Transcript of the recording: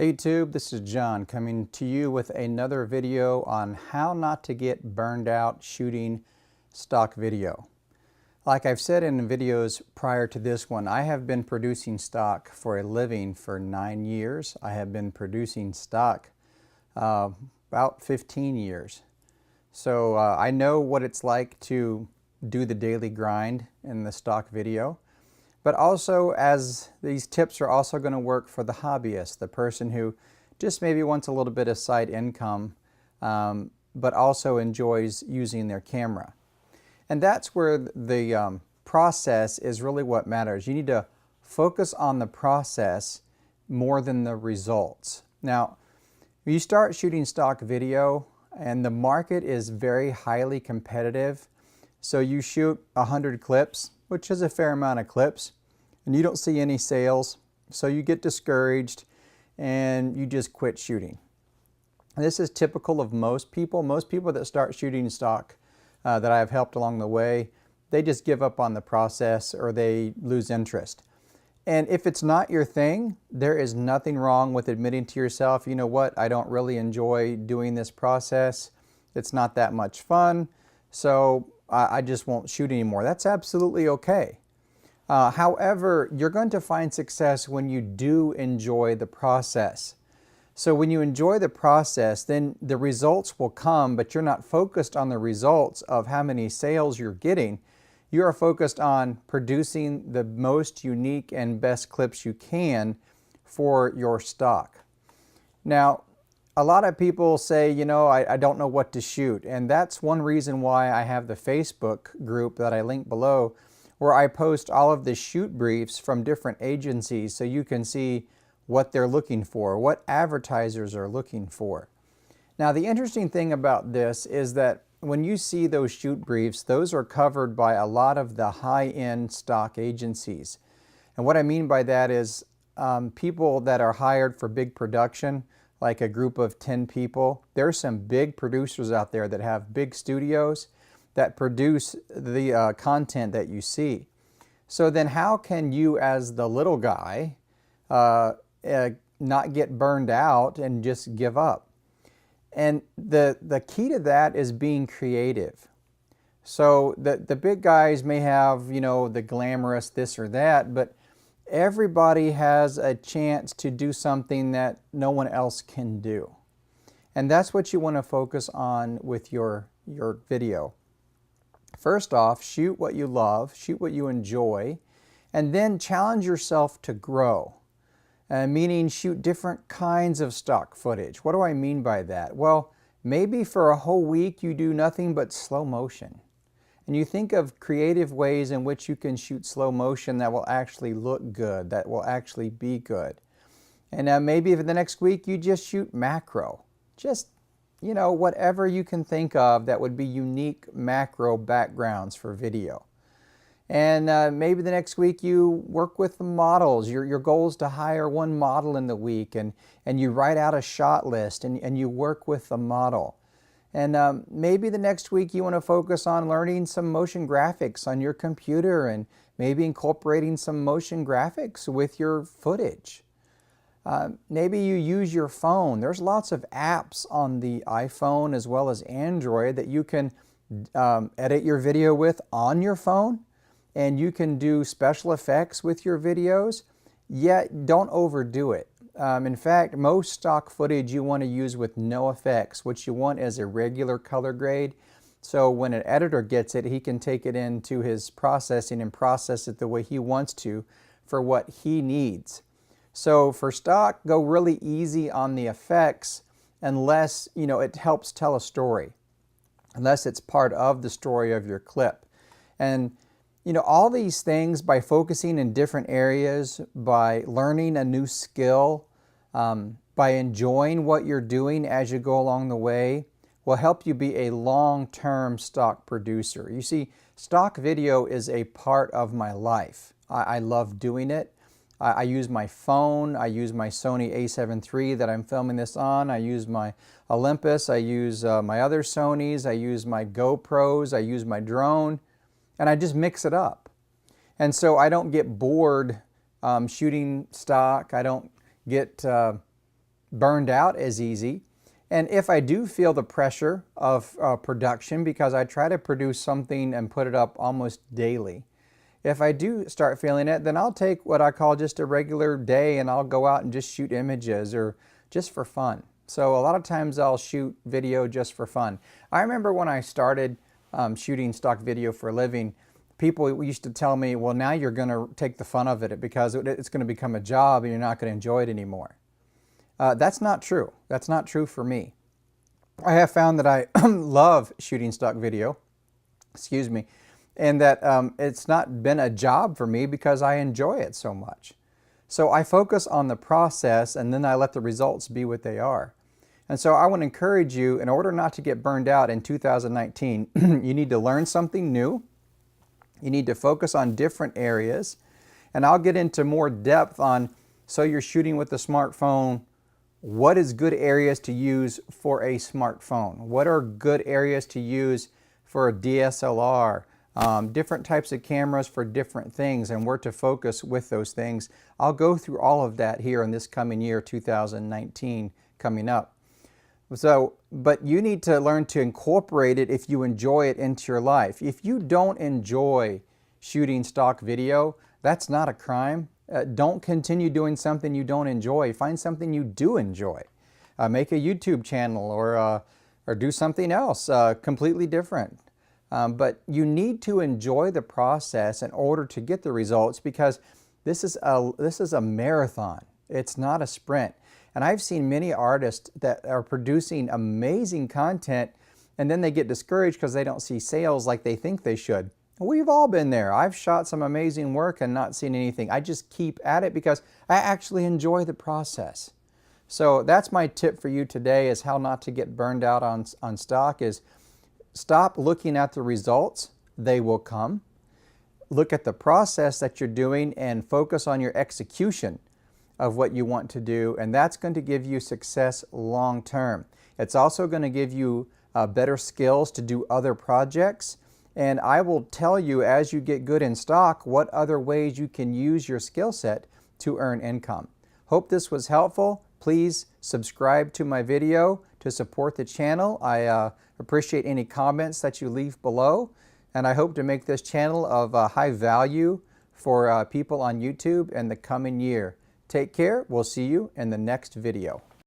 Hey YouTube, this is John coming to you with another video on how not to get burned out shooting stock video. Like I've said in videos prior to this one, I have been producing stock for a living for 9 years. I have been producing stock about 15 years. So I know what it's like to do the daily grind in the stock video. But also, as these tips are also going to work for the hobbyist, the person who just maybe wants a little bit of side income, but also enjoys using their camera. And that's where the process is really what matters. You need to focus on the process more than the results. Now, when you start shooting stock video, and the market is very highly competitive, so you shoot 100 clips, which is a fair amount of clips, and you don't see any sales, so you get discouraged and you just quit shooting. And this is typical of most people. Most people that start shooting stock that I've helped along the way, they just give up on the process or they lose interest. And if it's not your thing, there is nothing wrong with admitting to yourself, you know what, I don't really enjoy doing this process. It's not that much fun, so I just won't shoot anymore. That's absolutely okay. However, you're going to find success when you do enjoy the process. So when you enjoy the process, then the results will come, but you're not focused on the results of how many sales you're getting. You are focused on producing the most unique and best clips you can for your stock. Now, a lot of people say, you know, I don't know what to shoot. And that's one reason why I have the Facebook group that I link below, where I post all of the shoot briefs from different agencies so you can see what they're looking for, what advertisers are looking for. Now, the interesting thing about this is that when you see those shoot briefs, those are covered by a lot of the high-end stock agencies. And what I mean by that is people that are hired for big production, like a group of 10 people. There's some big producers out there that have big studios that produce the content that you see. So then how can you as the little guy not get burned out and just give up? And the key to that is being creative. So the big guys may have, you know, the glamorous this or that, but everybody has a chance to do something that no one else can do. And that's what you want to focus on with your video. First off, shoot what you love, shoot what you enjoy, and then challenge yourself to grow. Meaning shoot different kinds of stock footage. What do I mean by that? Well, maybe for a whole week you do nothing but slow motion. And you think of creative ways in which you can shoot slow motion that will actually look good, that will actually be good. And maybe for the next week you just shoot macro. Just, you know, whatever you can think of that would be unique macro backgrounds for video. And maybe the next week you work with the models. Your goal is to hire one model in the week, and you write out a shot list and you work with the model. And maybe the next week you want to focus on learning some motion graphics on your computer and maybe incorporating some motion graphics with your footage. Maybe you use your phone. There's lots of apps on the iPhone as well as Android that you can edit your video with on your phone, and you can do special effects with your videos, yet don't overdo it. In fact, most stock footage you want to use with no effects. What you want is a regular color grade. So when an editor gets it, he can take it into his processing and process it the way he wants to for what he needs. So for stock, go really easy on the effects unless, you know, it helps tell a story, unless it's part of the story of your clip. And you know, all these things, by focusing in different areas, by learning a new skill, by enjoying what you're doing as you go along the way, will help you be a long-term stock producer. You see, stock video is a part of my life. I love doing it. I use my phone, I use my Sony a7 III that I'm filming this on, I use my Olympus, I use my other Sonys, I use my GoPros, I use my drone, and I just mix it up. And so I don't get bored shooting stock. I don't get burned out as easy. And if I do feel the pressure of production, because I try to produce something and put it up almost daily, if I do start feeling it, then I'll take what I call just a regular day and I'll go out and just shoot images or just for fun. So a lot of times I'll shoot video just for fun. I remember when I started shooting stock video for a living, people used to tell me, well, now you're going to take the fun of it because it's going to become a job and you're not going to enjoy it anymore. That's not true. That's not true for me. I have found that I love shooting stock video, excuse me, and that it's not been a job for me because I enjoy it so much. So I focus on the process and then I let the results be what they are. And so I want to encourage you, in order not to get burned out in 2019, you need to learn something new. You need to focus on different areas. And I'll get into more depth on, so you're shooting with a smartphone, what is good areas to use for a smartphone? What are good areas to use for a DSLR? Different types of cameras for different things and where to focus with those things. I'll go through all of that here in this coming year, 2019, coming up. So, but you need to learn to incorporate it if you enjoy it into your life. If you don't enjoy shooting stock video, that's not a crime. Don't continue doing something you don't enjoy. Find something you do enjoy. Make a YouTube channel or do something else completely different. But you need to enjoy the process in order to get the results, because this is a marathon. It's not a sprint. And I've seen many artists that are producing amazing content and then they get discouraged because they don't see sales like they think they should. We've all been there. I've shot some amazing work and not seen anything. I just keep at it because I actually enjoy the process. So that's my tip for you today, is how not to get burned out on stock, is stop looking at the results. They will come. Look at the process that you're doing and focus on your execution of what you want to do, and that's going to give you success long term. It's also going to give you better skills to do other projects. And I will tell you, as you get good in stock, what other ways you can use your skill set to earn income. Hope this was helpful. Please subscribe to my video to support the channel. I appreciate any comments that you leave below. And I hope to make this channel of high value for people on YouTube in the coming year. Take care. We'll see you in the next video.